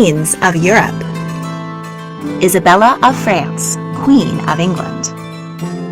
Queens of Europe. Isabella of France, Queen of England.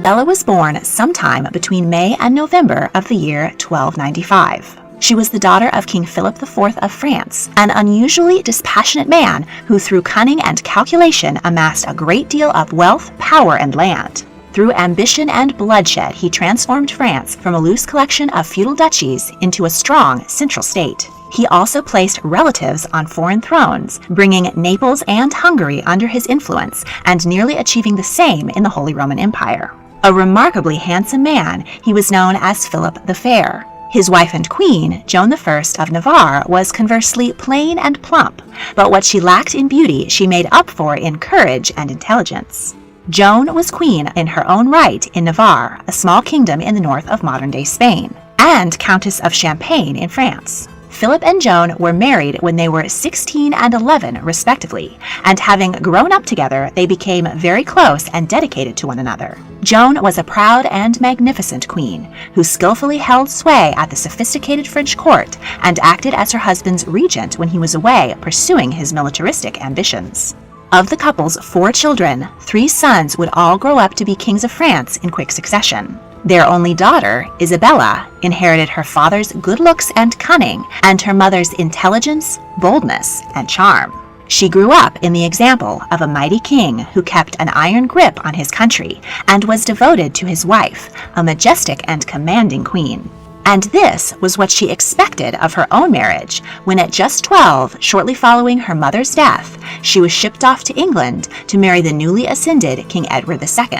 Bella was born sometime between May and November of the year 1295. She was the daughter of King Philip IV of France, an unusually dispassionate man who through cunning and calculation amassed a great deal of wealth, power, and land. Through ambition and bloodshed, he transformed France from a loose collection of feudal duchies into a strong central state. He also placed relatives on foreign thrones, bringing Naples and Hungary under his influence and nearly achieving the same in the Holy Roman Empire. A remarkably handsome man, he was known as Philip the Fair. His wife and queen, Joan I of Navarre, was conversely plain and plump, but what she lacked in beauty she made up for in courage and intelligence. Joan was queen in her own right in Navarre, a small kingdom in the north of modern-day Spain, and Countess of Champagne in France. Philip and Joan were married when they were 16 and 11, respectively, and having grown up together, they became very close and dedicated to one another. Joan was a proud and magnificent queen, who skillfully held sway at the sophisticated French court and acted as her husband's regent when he was away pursuing his militaristic ambitions. Of the couple's 4 children, 3 sons would all grow up to be kings of France in quick succession. Their only daughter, Isabella, inherited her father's good looks and cunning, and her mother's intelligence, boldness, and charm. She grew up in the example of a mighty king who kept an iron grip on his country and was devoted to his wife, a majestic and commanding queen. And this was what she expected of her own marriage, when at just 12, shortly following her mother's death, she was shipped off to England to marry the newly ascended King Edward II.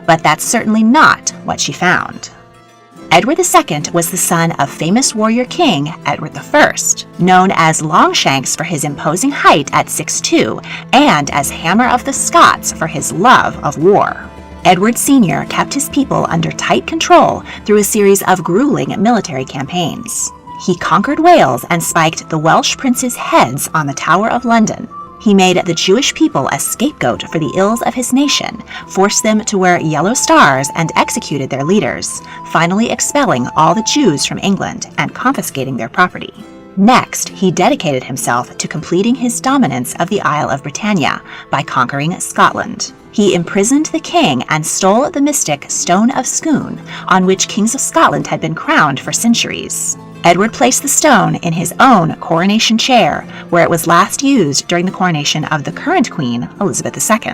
But that's certainly not what she found. Edward II was the son of famous warrior king Edward I, known as Longshanks for his imposing height at 6'2", and as Hammer of the Scots for his love of war. Edward Sr. kept his people under tight control through a series of grueling military campaigns. He conquered Wales and spiked the Welsh princes' heads on the Tower of London. He made the Jewish people a scapegoat for the ills of his nation, forced them to wear yellow stars, and executed their leaders, finally expelling all the Jews from England and confiscating their property. Next, he dedicated himself to completing his dominance of the Isle of Britannia by conquering Scotland. He imprisoned the king and stole the mystic Stone of Scone, on which kings of Scotland had been crowned for centuries. Edward placed the stone in his own coronation chair, where it was last used during the coronation of the current queen, Elizabeth II.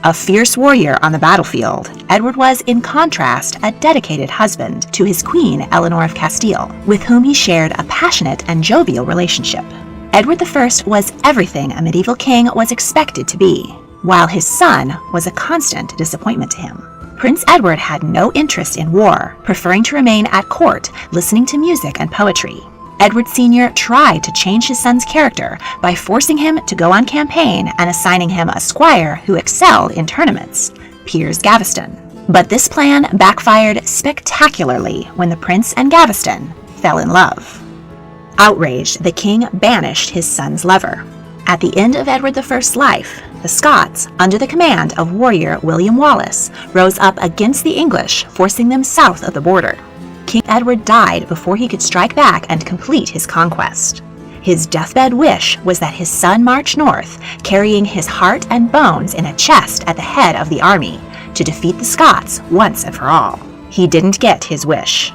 A fierce warrior on the battlefield, Edward was, in contrast, a dedicated husband to his queen, Eleanor of Castile, with whom he shared a passionate and jovial relationship. Edward I was everything a medieval king was expected to be, while his son was a constant disappointment to him. Prince Edward had no interest in war, preferring to remain at court, listening to music and poetry. Edward Sr. tried to change his son's character by forcing him to go on campaign and assigning him a squire who excelled in tournaments, Piers Gaveston. But this plan backfired spectacularly when the prince and Gaveston fell in love. Outraged, the king banished his son's lover. At the end of Edward I's life, the Scots, under the command of warrior William Wallace, rose up against the English, forcing them south of the border. King Edward died before he could strike back and complete his conquest. His deathbed wish was that his son march north, carrying his heart and bones in a chest at the head of the army, to defeat the Scots once and for all. He didn't get his wish.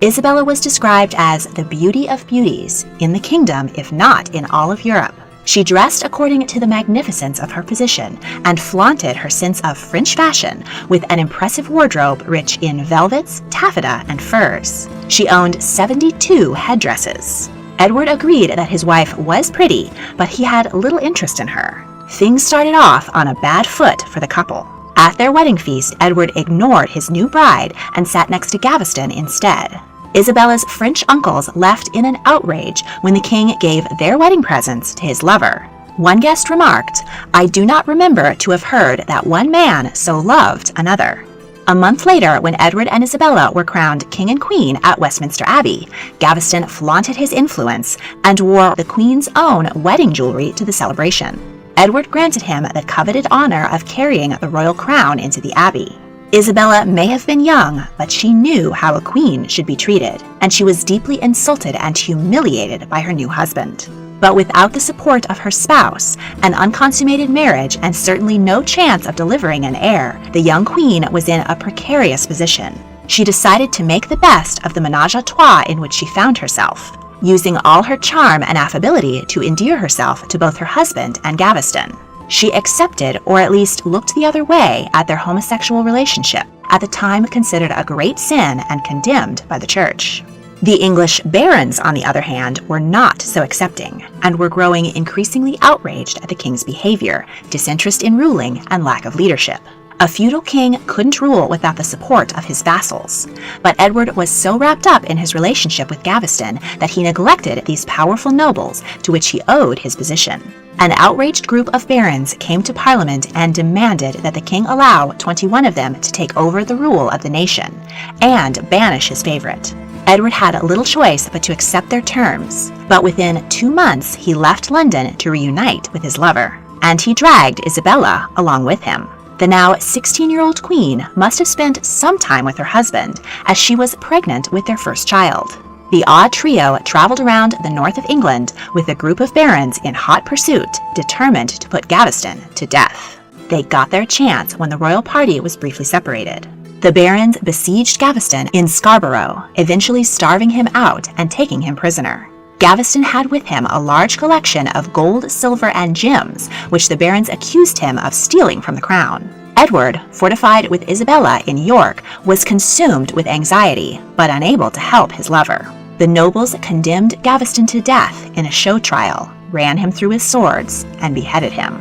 Isabella was described as the beauty of beauties in the kingdom, if not in all of Europe. She dressed according to the magnificence of her position and flaunted her sense of French fashion with an impressive wardrobe rich in velvets, taffeta, and furs. She owned 72 headdresses. Edward agreed that his wife was pretty, but he had little interest in her. Things started off on a bad foot for the couple. At their wedding feast, Edward ignored his new bride and sat next to Gaveston instead. Isabella's French uncles left in an outrage when the king gave their wedding presents to his lover. One guest remarked, "I do not remember to have heard that one man so loved another." A month later, when Edward and Isabella were crowned king and queen at Westminster Abbey, Gaveston flaunted his influence and wore the queen's own wedding jewelry to the celebration. Edward granted him the coveted honor of carrying the royal crown into the abbey. Isabella may have been young, but she knew how a queen should be treated, and she was deeply insulted and humiliated by her new husband. But without the support of her spouse, an unconsummated marriage, and certainly no chance of delivering an heir, the young queen was in a precarious position. She decided to make the best of the menage a trois in which she found herself, using all her charm and affability to endear herself to both her husband and Gaveston. She accepted, or at least looked the other way, at their homosexual relationship, at the time considered a great sin and condemned by the church. The English barons, on the other hand, were not so accepting, and were growing increasingly outraged at the king's behavior, disinterest in ruling, and lack of leadership. A feudal king couldn't rule without the support of his vassals, but Edward was so wrapped up in his relationship with Gaveston that he neglected these powerful nobles to which he owed his position. An outraged group of barons came to Parliament and demanded that the king allow 21 of them to take over the rule of the nation, and banish his favorite. Edward had little choice but to accept their terms, but within 2 months he left London to reunite with his lover, and he dragged Isabella along with him. The now 16-year-old queen must have spent some time with her husband, as she was pregnant with their first child. The odd trio traveled around the north of England with a group of barons in hot pursuit, determined to put Gaveston to death. They got their chance when the royal party was briefly separated. The barons besieged Gaveston in Scarborough, eventually starving him out and taking him prisoner. Gaveston had with him a large collection of gold, silver, and gems, which the barons accused him of stealing from the crown. Edward, fortified with Isabella in York, was consumed with anxiety, but unable to help his lover. The nobles condemned Gaveston to death in a show trial, ran him through with swords, and beheaded him.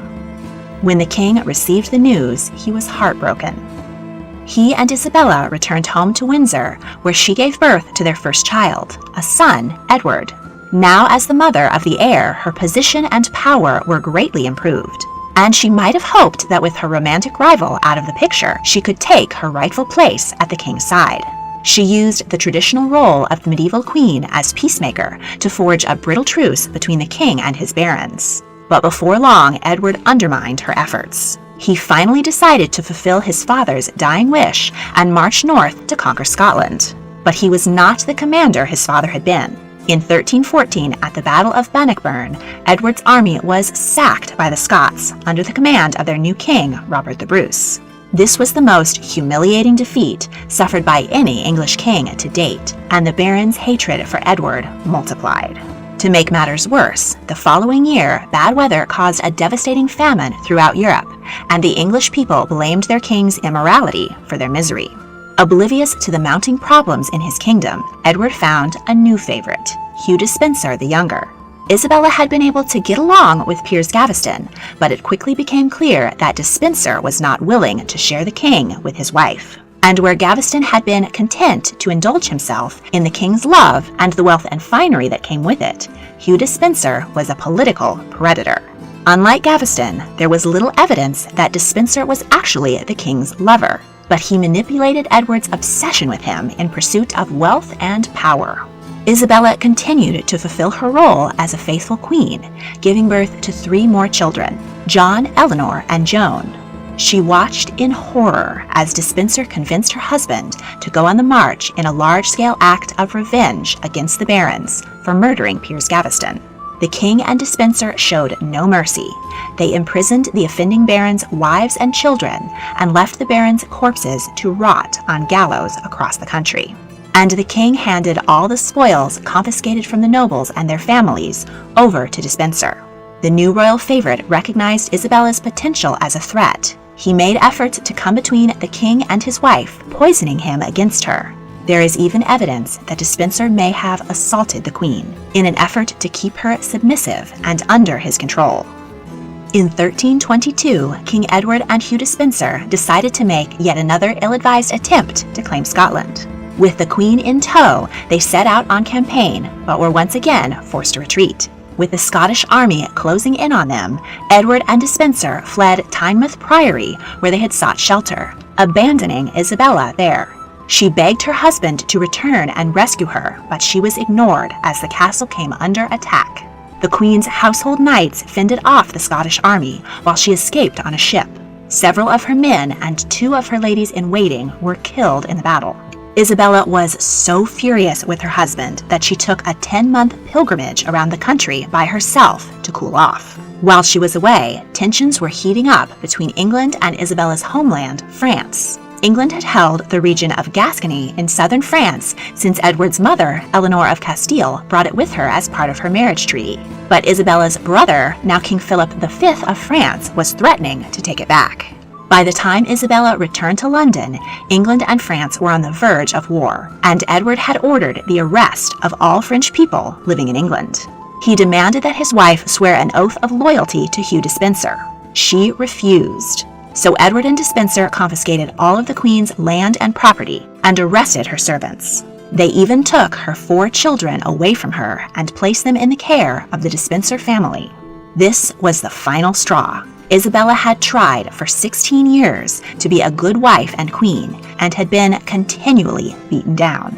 When the king received the news, he was heartbroken. He and Isabella returned home to Windsor, where she gave birth to their first child, a son, Edward. Now, as the mother of the heir, her position and power were greatly improved, and she might have hoped that with her romantic rival out of the picture, she could take her rightful place at the king's side. She used the traditional role of the medieval queen as peacemaker to forge a brittle truce between the king and his barons. But before long, Edward undermined her efforts. He finally decided to fulfill his father's dying wish and march north to conquer Scotland. But he was not the commander his father had been. In 1314, at the Battle of Bannockburn, Edward's army was sacked by the Scots under the command of their new king, Robert the Bruce. This was the most humiliating defeat suffered by any English king to date, and the barons' hatred for Edward multiplied. To make matters worse, the following year, bad weather caused a devastating famine throughout Europe, and the English people blamed their king's immorality for their misery. Oblivious to the mounting problems in his kingdom, Edward found a new favorite, Hugh Despenser the Younger. Isabella had been able to get along with Piers Gaveston, but it quickly became clear that Despenser was not willing to share the king with his wife. And where Gaveston had been content to indulge himself in the king's love and the wealth and finery that came with it, Hugh Despenser was a political predator. Unlike Gaveston, there was little evidence that Despenser was actually the king's lover, but he manipulated Edward's obsession with him in pursuit of wealth and power. Isabella continued to fulfill her role as a faithful queen, giving birth to 3 more children, John, Eleanor, and Joan. She watched in horror as Despenser convinced her husband to go on the march in a large-scale act of revenge against the barons for murdering Piers Gaveston. The king and Despenser showed no mercy. They imprisoned the offending barons' wives and children and left the barons' corpses to rot on gallows across the country. And the king handed all the spoils confiscated from the nobles and their families over to Despenser. The new royal favorite recognized Isabella's potential as a threat. He made efforts to come between the king and his wife, poisoning him against her. There is even evidence that Despenser may have assaulted the queen, in an effort to keep her submissive and under his control. In 1322, King Edward and Hugh Despenser decided to make yet another ill-advised attempt to claim Scotland. With the queen in tow, they set out on campaign, but were once again forced to retreat. With the Scottish army closing in on them, Edward and Despenser fled Tynemouth Priory, where they had sought shelter, abandoning Isabella there. She begged her husband to return and rescue her, but she was ignored as the castle came under attack. The queen's household knights fended off the Scottish army while she escaped on a ship. Several of her men and 2 of her ladies in waiting were killed in the battle. Isabella was so furious with her husband that she took a 10-month pilgrimage around the country by herself to cool off. While she was away, tensions were heating up between England and Isabella's homeland, France. England had held the region of Gascony in southern France since Edward's mother, Eleanor of Castile, brought it with her as part of her marriage treaty. But Isabella's brother, now King Philip V of France, was threatening to take it back. By the time Isabella returned to London, England and France were on the verge of war, and Edward had ordered the arrest of all French people living in England. He demanded that his wife swear an oath of loyalty to Hugh Despenser. She refused. So Edward and Despenser confiscated all of the Queen's land and property and arrested her servants. They even took her 4 children away from her and placed them in the care of the Despenser family. This was the final straw. Isabella had tried for 16 years to be a good wife and queen and had been continually beaten down.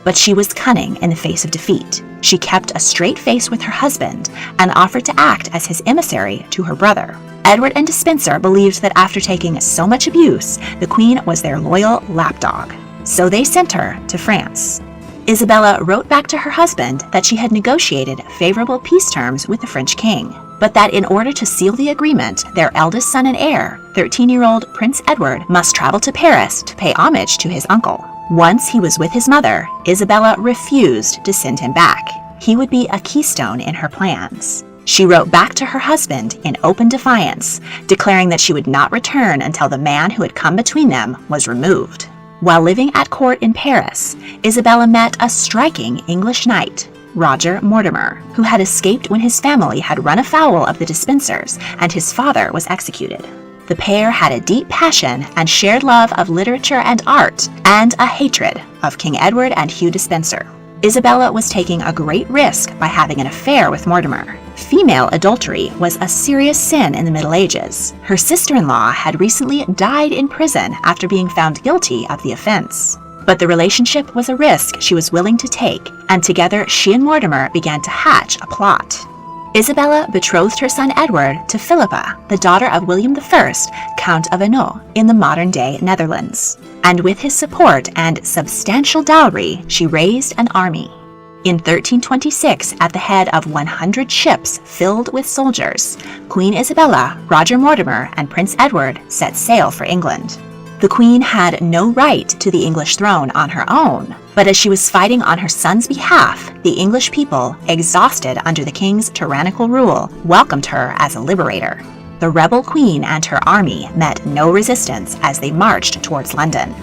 But she was cunning in the face of defeat. She kept a straight face with her husband and offered to act as his emissary to her brother. Edward and Despenser believed that after taking so much abuse, the Queen was their loyal lapdog. So they sent her to France. Isabella wrote back to her husband that she had negotiated favorable peace terms with the French king, but that in order to seal the agreement, their eldest son and heir, 13-year-old Prince Edward, must travel to Paris to pay homage to his uncle. Once he was with his mother, Isabella refused to send him back. He would be a keystone in her plans. She wrote back to her husband in open defiance, declaring that she would not return until the man who had come between them was removed. While living at court in Paris, Isabella met a striking English knight, Roger Mortimer, who had escaped when his family had run afoul of the Despensers and his father was executed. The pair had a deep passion and shared love of literature and art, and a hatred of King Edward and Hugh Despenser. Isabella was taking a great risk by having an affair with Mortimer. Female adultery was a serious sin in the Middle Ages. Her sister-in-law had recently died in prison after being found guilty of the offense. But the relationship was a risk she was willing to take, and together she and Mortimer began to hatch a plot. Isabella betrothed her son Edward to Philippa, the daughter of William I, Count of Hainaut, in the modern-day Netherlands. And with his support and substantial dowry, she raised an army. In 1326, at the head of 100 ships filled with soldiers, Queen Isabella, Roger Mortimer, and Prince Edward set sail for England. The Queen had no right to the English throne on her own, but as she was fighting on her son's behalf, the English people, exhausted under the king's tyrannical rule, welcomed her as a liberator. The rebel queen and her army met no resistance as they marched towards London.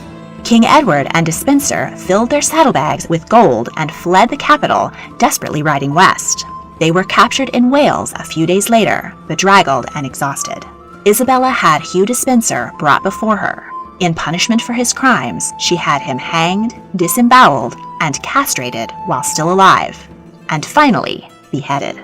King Edward and Despenser filled their saddlebags with gold and fled the capital, desperately riding west. They were captured in Wales a few days later, bedraggled and exhausted. Isabella had Hugh Despenser brought before her. In punishment for his crimes, she had him hanged, disemboweled, and castrated while still alive, and finally beheaded.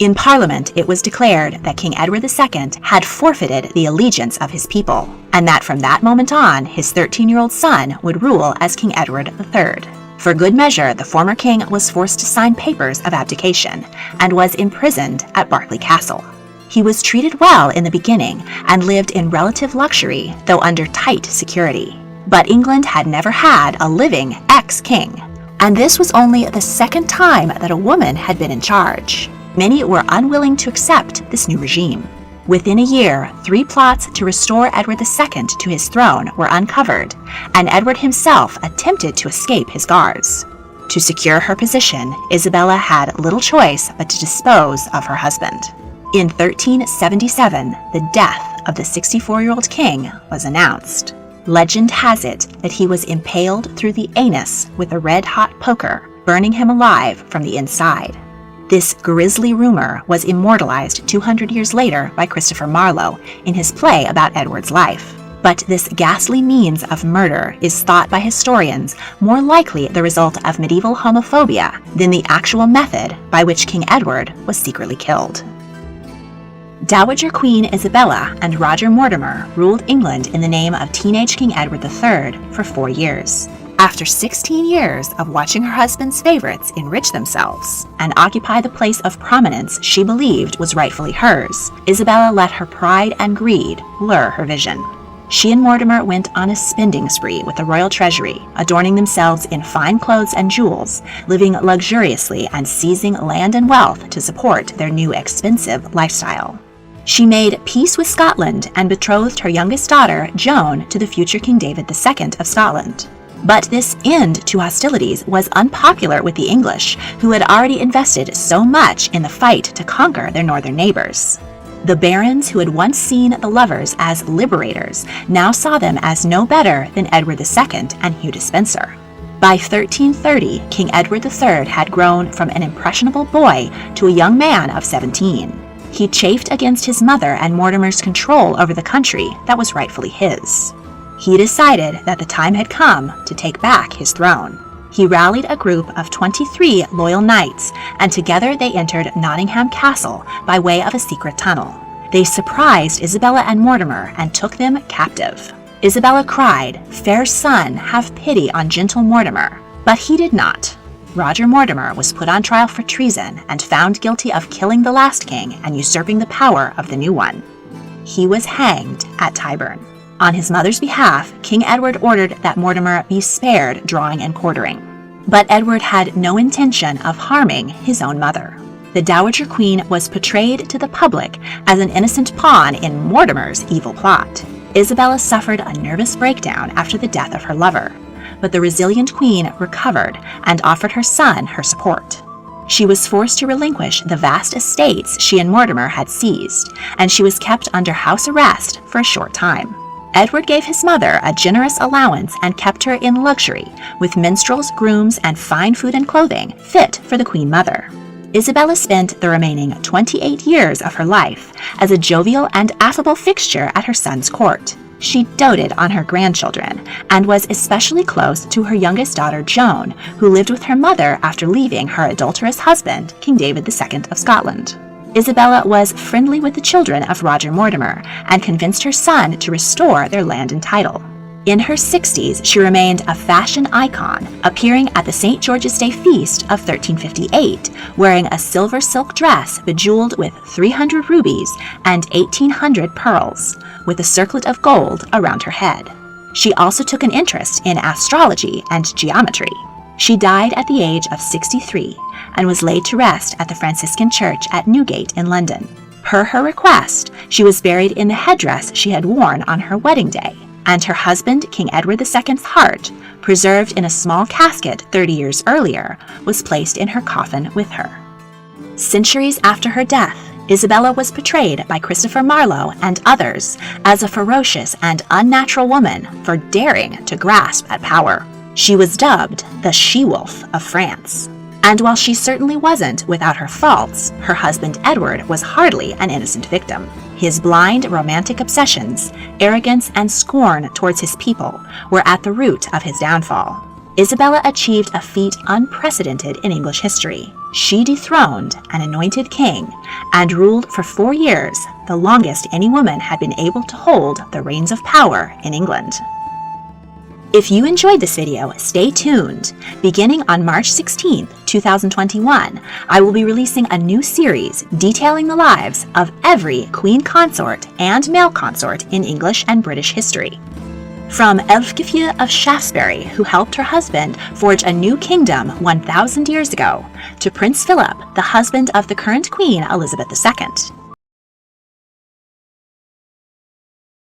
In Parliament, it was declared that King Edward II had forfeited the allegiance of his people, and that from that moment on, his 13-year-old son would rule as King Edward III. For good measure, the former king was forced to sign papers of abdication, and was imprisoned at Berkeley Castle. He was treated well in the beginning and lived in relative luxury, though under tight security. But England had never had a living ex-king, and this was only the second time that a woman had been in charge. Many were unwilling to accept this new regime. Within a year, 3 plots to restore Edward II to his throne were uncovered, and Edward himself attempted to escape his guards. To secure her position, Isabella had little choice but to dispose of her husband. In 1377, the death of the 64-year-old king was announced. Legend has it that he was impaled through the anus with a red-hot poker, burning him alive from the inside. This grisly rumor was immortalized 200 years later by Christopher Marlowe in his play about Edward's life. But this ghastly means of murder is thought by historians more likely the result of medieval homophobia than the actual method by which King Edward was secretly killed. Dowager Queen Isabella and Roger Mortimer ruled England in the name of teenage King Edward III for 4 years. After 16 years of watching her husband's favorites enrich themselves and occupy the place of prominence she believed was rightfully hers, Isabella let her pride and greed blur her vision. She and Mortimer went on a spending spree with the royal treasury, adorning themselves in fine clothes and jewels, living luxuriously and seizing land and wealth to support their new expensive lifestyle. She made peace with Scotland and betrothed her youngest daughter, Joan, to the future King David II of Scotland. But this end to hostilities was unpopular with the English, who had already invested so much in the fight to conquer their northern neighbors. The barons who had once seen the lovers as liberators now saw them as no better than Edward II and Hugh Despencer. By 1330, King Edward III had grown from an impressionable boy to a young man of 17. He chafed against his mother and Mortimer's control over the country that was rightfully his. He decided that the time had come to take back his throne. He rallied a group of 23 loyal knights, and together they entered Nottingham Castle by way of a secret tunnel. They surprised Isabella and Mortimer and took them captive. Isabella cried, "Fair son, have pity on gentle Mortimer." But he did not. Roger Mortimer was put on trial for treason and found guilty of killing the last king and usurping the power of the new one. He was hanged at Tyburn. On his mother's behalf, King Edward ordered that Mortimer be spared drawing and quartering. But Edward had no intention of harming his own mother. The Dowager Queen was portrayed to the public as an innocent pawn in Mortimer's evil plot. Isabella suffered a nervous breakdown after the death of her lover, but the resilient queen recovered and offered her son her support. She was forced to relinquish the vast estates she and Mortimer had seized, and she was kept under house arrest for a short time. Edward gave his mother a generous allowance and kept her in luxury, with minstrels, grooms, and fine food and clothing fit for the queen mother. Isabella spent the remaining 28 years of her life as a jovial and affable fixture at her son's court. She doted on her grandchildren and was especially close to her youngest daughter, Joan, who lived with her mother after leaving her adulterous husband, King David II of Scotland. Isabella was friendly with the children of Roger Mortimer and convinced her son to restore their land and title. In her 60s, she remained a fashion icon, appearing at the St. George's Day feast of 1358, wearing a silver silk dress bejeweled with 300 rubies and 1,800 pearls, with a circlet of gold around her head. She also took an interest in astrology and geometry. She died at the age of 63 and was laid to rest at the Franciscan Church at Newgate in London. Per her request, she was buried in the headdress she had worn on her wedding day, and her husband, King Edward II's heart, preserved in a small casket 30 years earlier, was placed in her coffin with her. Centuries after her death, Isabella was portrayed by Christopher Marlowe and others as a ferocious and unnatural woman for daring to grasp at power. She was dubbed the She-Wolf of France. And while she certainly wasn't without her faults, her husband Edward was hardly an innocent victim. His blind romantic obsessions, arrogance, and scorn towards his people were at the root of his downfall. Isabella achieved a feat unprecedented in English history. She dethroned an anointed king and ruled for 4 years, the longest any woman had been able to hold the reins of power in England. If you enjoyed this video, stay tuned. Beginning on March 16, 2021, I will be releasing a new series detailing the lives of every queen consort and male consort in English and British history. From Elfgifu of Shaftesbury, who helped her husband forge a new kingdom 1,000 years ago, to Prince Philip, the husband of the current Queen Elizabeth II.